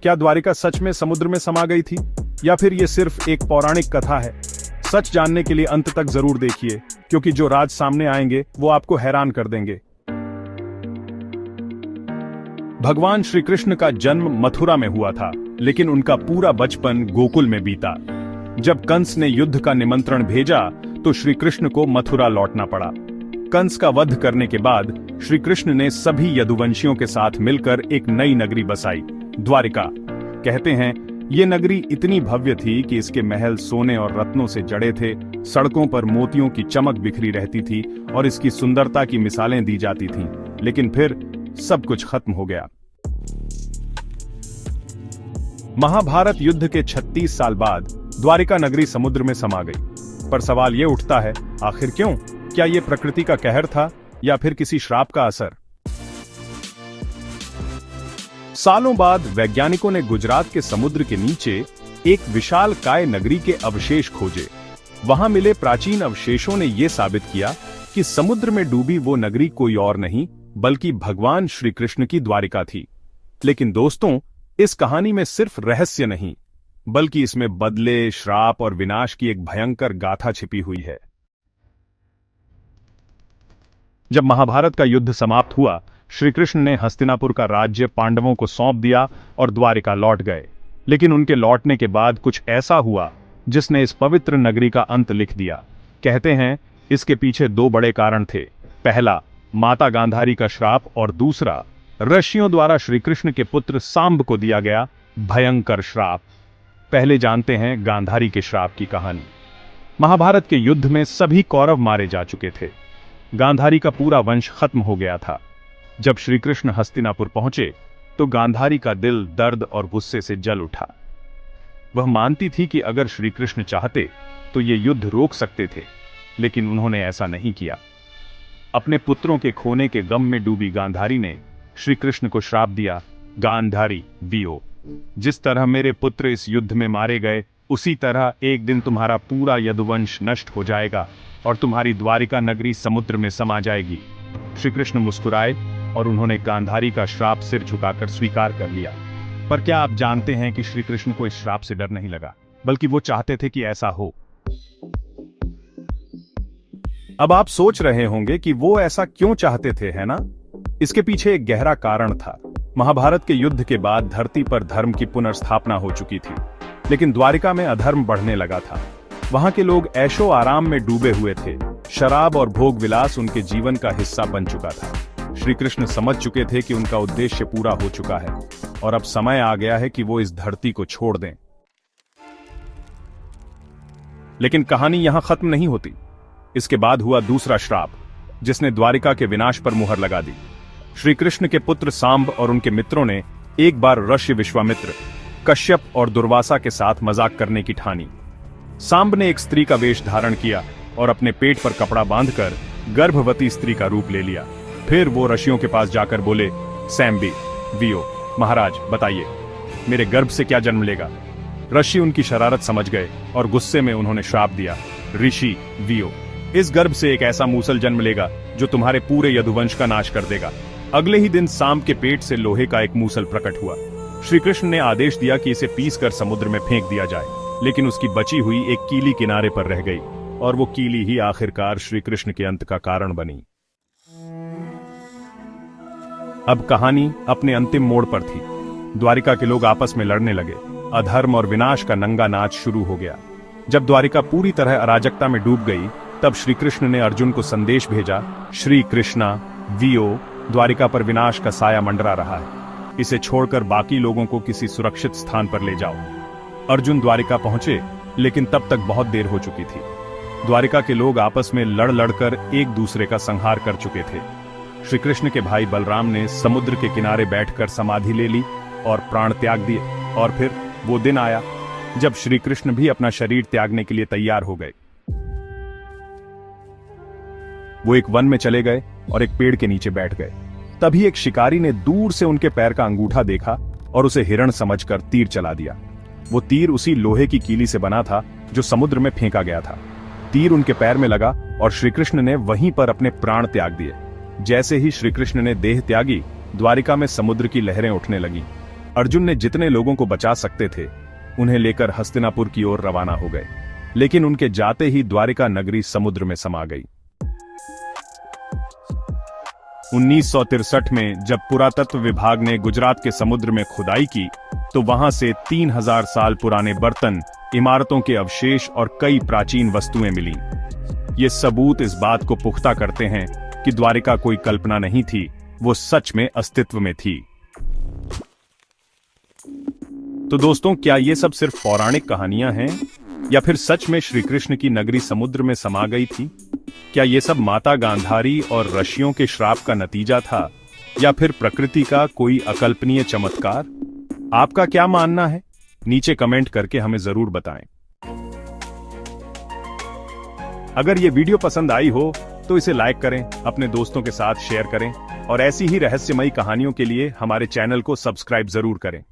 क्या द्वारिका सच में समुद्र में समा गई थी, या फिर ये सिर्फ एक पौराणिक कथा है? सच जानने के लिए अंत तक जरूर देखिए, क्योंकि जो राज सामने आएंगे वो आपको हैरान कर देंगे। भगवान श्री कृष्ण का जन्म मथुरा में हुआ था, लेकिन उनका पूरा बचपन गोकुल में बीता। जब कंस ने युद्ध का निमंत्रण भेजा तो श्री कृष्ण को मथुरा लौटना पड़ा। कंस का वध करने के बाद श्री कृष्ण ने सभी यदुवंशियों के साथ मिलकर एक नई नगरी बसाई, द्वारिका। कहते हैं ये नगरी इतनी भव्य थी कि इसके महल सोने और रत्नों से जड़े थे, सड़कों पर मोतियों की चमक बिखरी रहती थी और इसकी सुंदरता की मिसालें दी जाती थीं। लेकिन फिर सब कुछ खत्म हो गया। महाभारत युद्ध के 36 साल बाद द्वारिका नगरी समुद्र में समा गई। पर सवाल यह उठता है, आखिर क्यों? क्या यह प्रकृति का कहर था या फिर किसी श्राप का असर? सालों बाद वैज्ञानिकों ने गुजरात के समुद्र के नीचे एक विशालकाय नगरी के अवशेष खोजे। वहां मिले प्राचीन अवशेषों ने यह साबित किया कि समुद्र में डूबी वो नगरी कोई और नहीं बल्कि भगवान श्री कृष्ण की द्वारिका थी। लेकिन दोस्तों, इस कहानी में सिर्फ रहस्य नहीं, बल्कि इसमें बदले, श्राप और विनाश की एक भयंकर गाथा छिपी हुई है। जब महाभारत का युद्ध समाप्त हुआ, श्री कृष्ण ने हस्तिनापुर का राज्य पांडवों को सौंप दिया और द्वारिका लौट गए। लेकिन उनके लौटने के बाद कुछ ऐसा हुआ जिसने इस पवित्र नगरी का अंत लिख दिया। कहते हैं इसके पीछे दो बड़े कारण थे। पहला, माता गांधारी का श्राप, और दूसरा, ऋषियों द्वारा श्री कृष्ण के पुत्र सांब को दिया गया भयंकर श्राप। पहले जानते हैं गांधारी के श्राप की कहानी। महाभारत के युद्ध में सभी कौरव मारे जा चुके थे। गांधारी का पूरा वंश खत्म हो गया था। जब श्री कृष्ण हस्तिनापुर पहुंचे तो गांधारी का दिल दर्द और गुस्से से जल उठा। वह मानती थी कि अगर श्री कृष्ण चाहते तो ये युद्ध रोक सकते थे, लेकिन उन्होंने ऐसा नहीं किया। अपने पुत्रों के खोने के गम में डूबी गांधारी ने श्री कृष्ण को श्राप दिया, गांधारी वियो, जिस तरह मेरे पुत्र इस युद्ध में मारे गए, उसी तरह एक दिन तुम्हारा पूरा यदुवंश नष्ट हो जाएगा और तुम्हारी द्वारिका नगरी समुद्र में समा जाएगी। श्री कृष्ण मुस्कुराए और उन्होंने गांधारी का श्राप सिर झुकाकर स्वीकार कर लिया। पर क्या आप जानते हैं कि श्री कृष्ण को इस श्राप से डर नहीं लगा, बल्कि वो चाहते थे कि ऐसा हो। अब आप सोच रहे होंगे कि वो ऐसा क्यों चाहते थे, है ना? इसके पीछे एक गहरा कारण था। महाभारत के युद्ध के बाद धरती पर धर्म की पुनर्स्थापना हो चुकी थी, लेकिन द्वारिका में अधर्म बढ़ने लगा था। वहां के लोग ऐशो आराम में डूबे हुए थे। शराब और भोग विलास उनके जीवन का हिस्सा बन चुका था। श्री कृष्ण समझ चुके थे कि उनका उद्देश्य पूरा हो चुका है और अब समय आ गया है कि वो इस धरती को छोड़ दें। लेकिन कहानी यहां खत्म नहीं होती। इसके बाद हुआ दूसरा श्राप, जिसने द्वारिका के विनाश पर मुहर लगा दी। श्री कृष्ण के पुत्र सांब और उनके मित्रों ने एक बार ऋषि विश्वामित्र, कश्यप और दुर्वासा के साथ मजाक करने की ठानी। सांब ने एक स्त्री का वेश धारण किया और अपने पेट पर कपड़ा बांधकर गर्भवती स्त्री का रूप ले लिया। फिर वो ऋषियों के पास जाकर बोले, सैम्बी वियो, महाराज बताइए मेरे गर्भ से क्या जन्म लेगा? ऋषि उनकी शरारत समझ गए और गुस्से में उन्होंने श्राप दिया, ऋषि वियो, इस गर्भ से एक ऐसा मूसल जन्म लेगा जो तुम्हारे पूरे यदुवंश का नाश कर देगा। अगले ही दिन सांब के पेट से लोहे का एक मूसल प्रकट हुआ। श्री कृष्ण ने आदेश दिया कि इसे पीसकर समुद्र में फेंक दिया जाए, लेकिन उसकी बची हुई एक कीली किनारे पर रह गई और वो कीली ही आखिरकार श्री कृष्ण के अंत का कारण बनी। अब कहानी अपने अंतिम मोड़ पर थी। द्वारिका के लोग आपस में लड़ने लगे। अधर्म और विनाश का नंगा नाच शुरू हो गया। जब द्वारिका पूरी तरह अराजकता में डूब गई, तब श्री कृष्ण ने अर्जुन को संदेश भेजा, श्री कृष्णा वियो, द्वारिका पर विनाश का साया मंडरा रहा है। इसे छोड़कर बाकी लोगों को किसी सुरक्षित स्थान पर ले जाओ। अर्जुन द्वारिका पहुंचे, लेकिन तब तक बहुत देर हो चुकी थी। द्वारिका के लोग आपस में लड़ लड़कर एक दूसरे का संहार कर चुके थे। श्री कृष्ण के भाई बलराम ने समुद्र के किनारे बैठकर समाधि ले ली और प्राण त्याग दिए। और फिर वो दिन आया जब श्री कृष्ण भी अपना शरीर त्यागने के लिए तैयार हो गए। वो एक वन में चले गए और एक पेड़ के नीचे बैठ गए। तभी एक शिकारी ने दूर से उनके पैर का अंगूठा देखा और उसे हिरण समझकर तीर चला दिया। वो तीर उसी लोहे की कीली से बना था जो समुद्र में फेंका गया था। तीर उनके पैर में लगा और श्री कृष्ण ने वहीं पर अपने प्राण त्याग दिए। जैसे ही श्री कृष्ण ने देह त्यागी, द्वारिका में समुद्र की लहरें उठने लगीं। अर्जुन ने जितने लोगों को बचा सकते थे उन्हें लेकर हस्तिनापुर की ओर रवाना हो गए, लेकिन उनके जाते ही द्वारिका नगरी समुद्र में समा गई। 1963 में जब पुरातत्व विभाग ने गुजरात के समुद्र में खुदाई की तो वहां से 3000 साल पुराने बर्तन, इमारतों के अवशेष और कई प्राचीन वस्तुएं मिली। ये सबूत इस बात को पुख्ता करते हैं कि द्वारिका कोई कल्पना नहीं थी, वो सच में अस्तित्व में थी। तो दोस्तों, क्या ये सब सिर्फ पौराणिक कहानियां हैं या फिर सच में श्री कृष्ण की नगरी समुद्र में समा गई थी? क्या ये सब माता गांधारी और ऋषियों के श्राप का नतीजा था या फिर प्रकृति का कोई अकल्पनीय चमत्कार? आपका क्या मानना है? नीचे कमेंट करके हमें जरूर बताएं। अगर ये वीडियो पसंद आई हो तो इसे लाइक करें, अपने दोस्तों के साथ शेयर करें और ऐसी ही रहस्यमयी कहानियों के लिए हमारे चैनल को सब्सक्राइब जरूर करें।